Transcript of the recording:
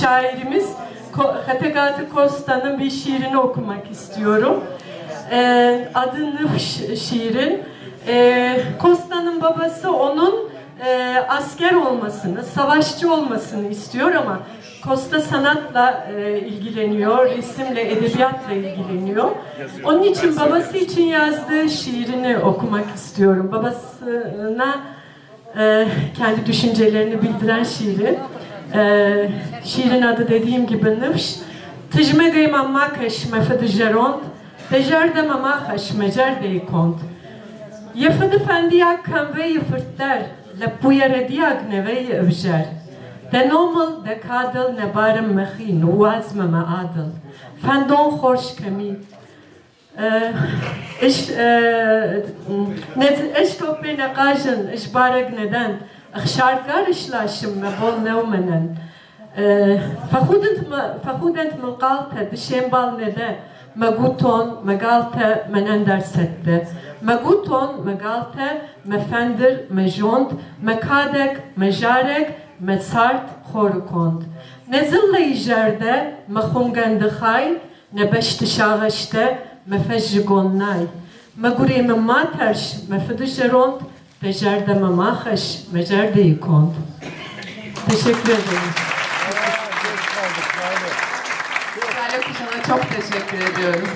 şairimiz Hattegati Costa'nın bir şiirini okumak istiyorum. Adı Nıfş şiirin. Costa'nın babası onun asker olmasını, savaşçı olmasını istiyor ama Costa sanatla ilgileniyor, resimle, edebiyatla ilgileniyor. Onun için babası için yazdığı şiirini okumak istiyorum. Babasına kendi düşüncelerini bildiren şiiri. Şiirin adı dediğim gibi Nıfş. Tijme de mamakeş mefedi gerond, dejer de mamakeş mecer de kont. Yefedi fendiyak kanve yıfırtler, lepuya rediyak neveyi evjer. De nomel de kadel ne barem mehi, nuazme me adel. Fendon hoş kemi. Eş topi ne kajın, eş barek neden. Şarkar işlaşım me bol nevmenen. Fahudent mılgalte dişembal nede. Meguton megalte menender sette. Meguton megalte mefendir mejont. Mekadek mejarek mesart horukond. Ne zılle ijerde mehumgendixay. Ne beşti şağışte mefejigonnay. Meguri me materş mefedijeront. Becerde mamahaş, becerde yıkond. Teşekkür ederim. Lale Kuşan'a çok teşekkür ediyoruz.